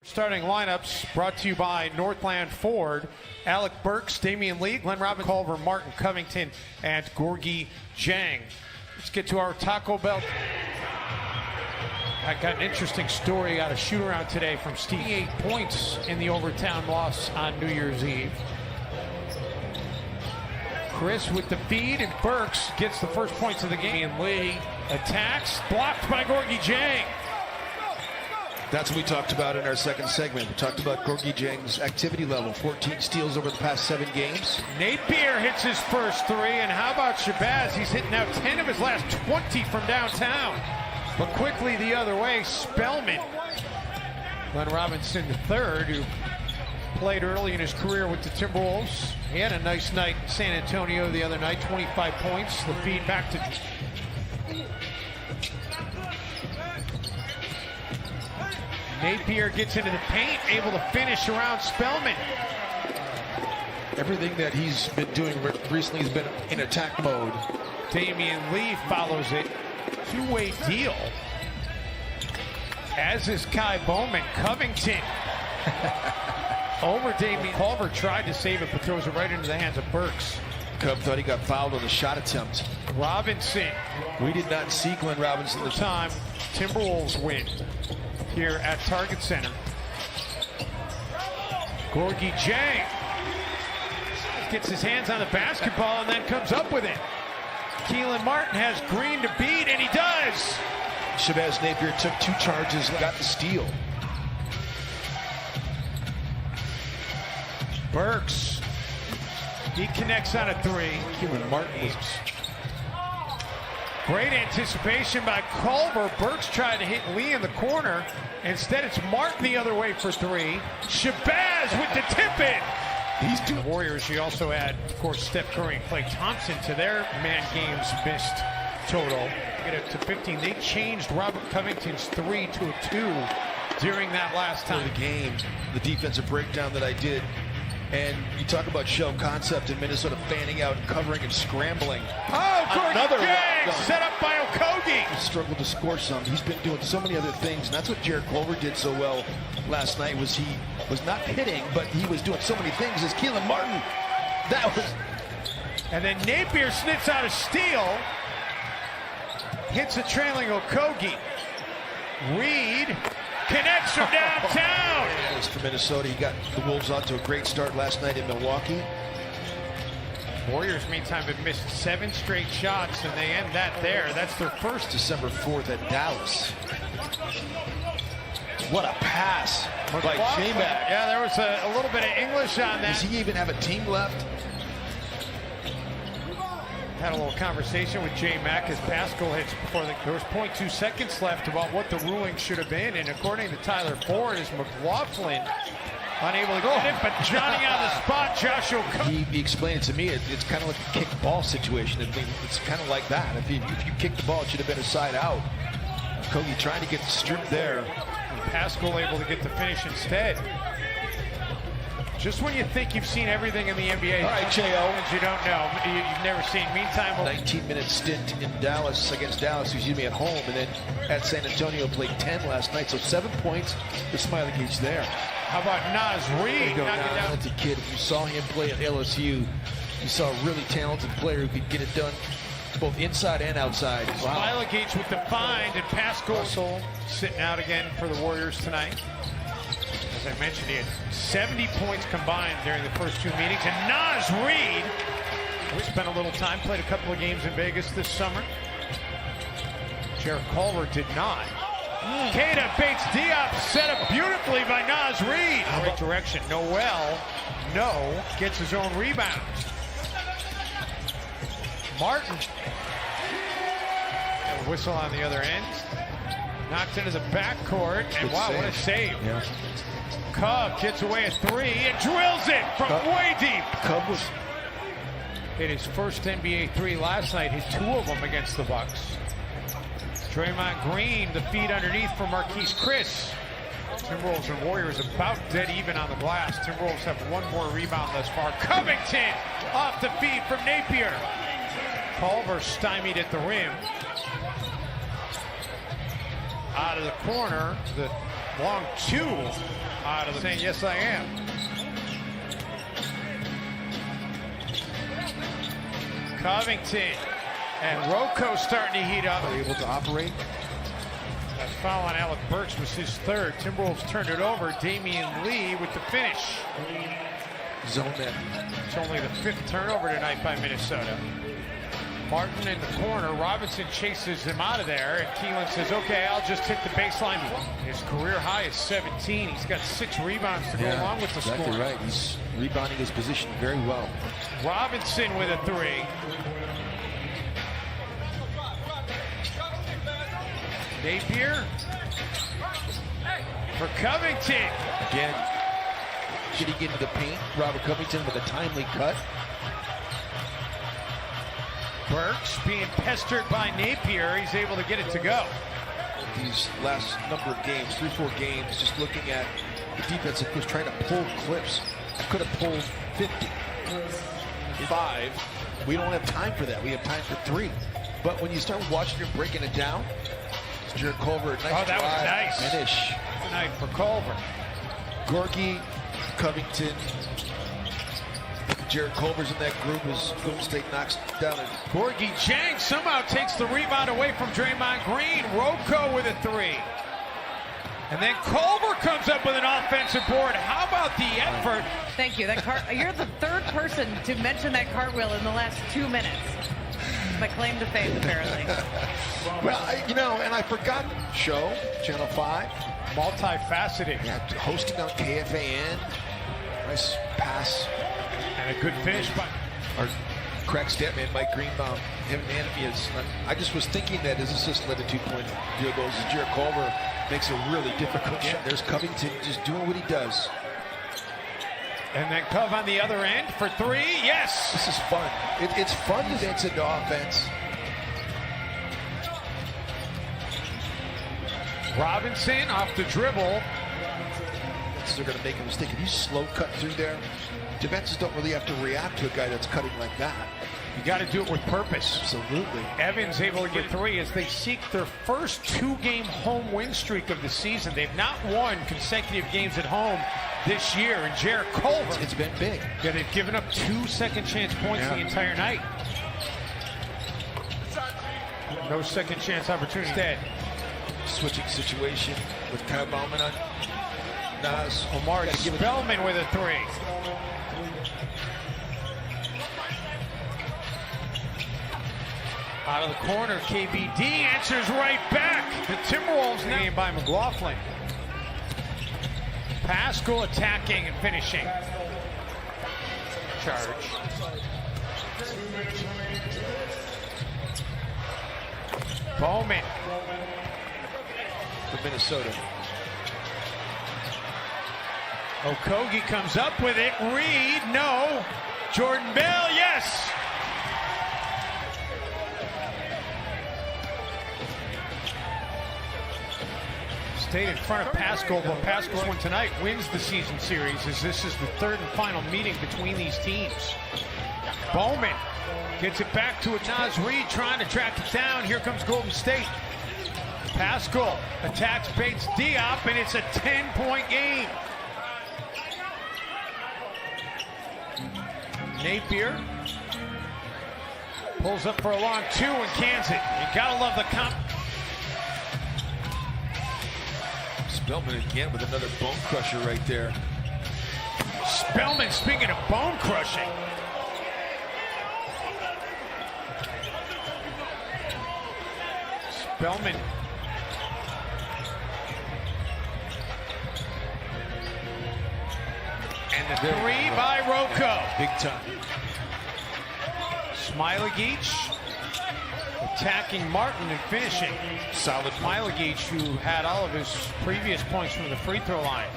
Starting lineups brought to you by Northland Ford. Alec Burks, Damian Lee, Glenn Robin, Culver, Martin Covington, and Gorgie Jang. Let's get to our Taco Bell. I got an interesting story out of shoot-around today from Steve. 8 points in the Overtown loss on New Year's Eve. Chris with the feed, and Burks gets the first points of the game. And Lee attacks, blocked by Gorgie Jang. That's what we talked about in our second segment. We talked about Gorgie Jang's activity level, 14 steals over the past 7 games. Napier hits his first 3, and how about Shabazz? He's hit now 10 of his last 20 from downtown. But quickly the other way, Spellman. Glenn Robinson III, who played early in his career with the Timberwolves. He had a nice night in San Antonio the other night, 25 points. The feed back to... Napier gets into the paint, able to finish around Spellman. Everything that he's been doing recently has been in attack mode. Damian Lee follows it. Two-way deal. As is Kai Bowman. Covington. Over Damian. Culver tried to save it, but throws it right into the hands of Burks. Cub thought he got fouled on the shot attempt. Robinson. We did not see Glenn Robinson The time Timberwolves win here at Target Center. Gorgie Jang gets his hands on the basketball and then comes up with it. Keelan Martin has Green to beat, and he does. Shabazz Napier took 2 charges and got the steal. Burks. He connects on a 3. Keelan Martin was... Great anticipation by Culver. Burks tried to hit Lee in the corner. Instead, it's Martin the other way for 3. Shabazz with the tip-in. These two Warriors, you also add, of course, Steph Curry and Klay Thompson to their man games missed total. Get it to 15. They changed Robert Covington's 3 to a 2 during that last time. For the game, the defensive breakdown that I did. And you talk about shell concept in Minnesota fanning out and covering and scrambling. Oh, Another Jang set up by Okogie. He struggled to score some. He's been doing so many other things, and that's what Jared Culver did so well last night. Was he was not hitting, but he was doing so many things. As Keelan Martin, that was. And then Napier sniffs out a steal, hits a trailing Okogie. Reed connects from downtown. As for Minnesota, he got the Wolves out to a great start last night in Milwaukee. Warriors, meantime, have missed 7 straight shots, and they end that there. That's their first. December 4th at Dallas. What a pass by J-Mac. Yeah, there was a little bit of English on that. Does he even have a team left? Had a little conversation with J-Mac as Pascal hits before there was 0.2 seconds left about what the ruling should have been, and according to Tyler Ford, is McLaughlin unable to get it, but Johnny on the spot, Josh Okogie. He explained to me it's kind of like a kick ball situation. It's kind of like that. If you kick the ball, it should have been a side out. Okogie trying to get the strip there. And Pascal able to get the finish instead. Just when you think you've seen everything in the NBA, all right, J.O. you don't know. You've never seen. Meantime, 19-minute stint in Dallas against Dallas, excuse me, at home, and then at San Antonio played 10 last night. So 7 points. The smiley gauge there. How about Naz Reid? Talented kid. If you saw him play at LSU, you saw a really talented player who could get it done both inside and outside. Wow. Smiley gauge with the find, and Pascal sitting out again for the Warriors tonight. As I mentioned, he had 70 points combined during the first 2 meetings. And Naz Reid, we spent a little time, played a couple of games in Vegas this summer. Jared Culver did not. Keita baits Diop, set up beautifully by Naz Reid. Right direction. Noel, gets his own rebounds. Martin, a whistle on the other end. Knocked into the backcourt, and wow, what a save. Yeah. Cub gets away a 3 and drills it from way deep. Cub was hit his first NBA 3 last night, hit 2 of them against the Bucks. Draymond Green, the feed underneath for Marquise Chris. Timberwolves and Warriors about dead even on the glass. Timberwolves have 1 more rebound thus far. Covington off the feed from Napier. Culver stymied at the rim. Out of the corner, the Long two out of the saying, yes, I am. Covington and Rocco starting to heat up. Are able to operate. That foul on Alec Burks was his third. Timberwolves turned it over. Damian Lee with the finish. Zone that. It's only the 5th turnover tonight by Minnesota. Martin in the corner. Robinson chases him out of there, and Keelan says, okay, I'll just hit the baseline. His career high is 17. He's got 6 rebounds to go along with the score. Exactly right. He's rebounding his position very well. Robinson with a 3. Napier for Covington. Again, getting into the paint. Robert Covington with a timely cut. Burks being pestered by Napier. He's able to get it to go. These last number of games, 3-4 games, just looking at the defense was trying to pull clips. Could have pulled 50. 5. We don't have time for that. We have time for 3. But when you start watching him breaking it down, Jared Culver, nice that was nice. Finish. Tonight for Culver. Gorgie, Covington, Jared Culver's in that group as Golden State knocks down. Gorgie Jang somehow takes the rebound away from Draymond Green. Rocco with a 3. And then Culver comes up with an offensive board. How about the effort? Thank you. You're the 3rd person to mention that cartwheel in the last 2 minutes. My claim to fame, apparently. Well, and I forgot show, Channel 5. Multifaceted. Yeah, hosting on KFAN. Nice pass. And a good finish by our crack stat man, Mike Greenbaum. Him and Anthony is. I just was thinking that his assist led to 2-point field goals. As Jared Culver makes a really difficult shot. There's Covington just doing what he does. And then Cove on the other end for 3. Yes! This is fun. It's fun to dance into offense. Robinson off the dribble. They're going to make a mistake. If you slow cut through there, defenses don't really have to react to a guy that's cutting like that. You got to do it with purpose. Absolutely. Evans able to get 3 as they seek their first 2-game home win streak of the season. They've not won consecutive games at home this year. And Jared Culver, it's been big. Yeah, they've given up 2 second-chance points the entire night. No second-chance opportunity. Instead, switching situation with Kyle Bauman on Nas. Omar Spellman with a 3. Out of the corner, KBD answers right back. The Timberwolves now by McLaughlin. Pascal attacking and finishing. Charge. Bowman. For Minnesota. Okogie comes up with it. Reed, no. Jordan Bell, yes. Stayed in front of Pascal, but Pascal's one tonight wins the season series as this is the 3rd and final meeting between these teams. Bowman gets it back to Nas Reed trying to track it down. Here comes Golden State. Pascal attacks Bates Diop, and it's a 10-point game. Napier pulls up for a long 2 and cans it. You gotta love the comp. Spellman again with another bone crusher right there. Spellman, speaking of bone crushing. Spellman. And the 3 by Rocco. Big time. Smailagic attacking Martin and finishing. Solid. Smailagic, who had all of his previous points from the free throw line.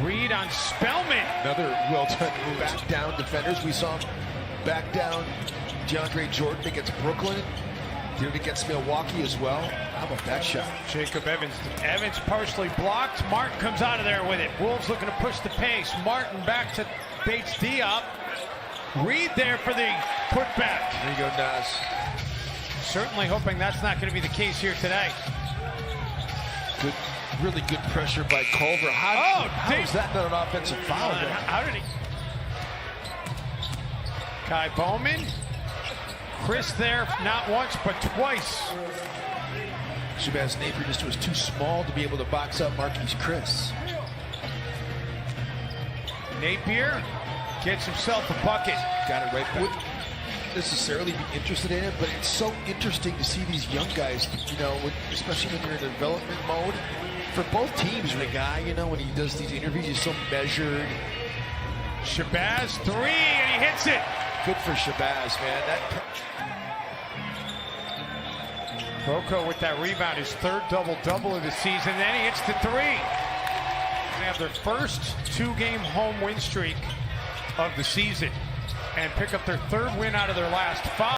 Reed on Spellman. Another well-done move. Back down defenders. We saw him back down DeAndre Jordan against Brooklyn. Did it against Milwaukee as well. How about that shot? Jacob Evans. Evans partially blocked. Martin comes out of there with it. Wolves looking to push the pace. Martin back to Bates Diop. Reed there for the putback. There you go, Nas. Certainly hoping that's not going to be the case here today. Really good pressure by Culver. How is that not an offensive foul? How did he? Kai Bowman. Chris there, not once, but twice. Shabazz Napier just was too small to be able to box up Marquise Chris. Napier gets himself a bucket. Got it right back. Wouldn't necessarily be interested in it, but it's so interesting to see these young guys, you know, especially when you're in development mode. For both teams, the guy, you know, when he does these interviews, he's so measured. Shabazz, three, and he hits it. Good for Shabazz, man. Rocco with that rebound, his third double-double of the season. Then he hits the three. They have their first 2-game home win streak of the season and pick up their 3rd win out of their last 5.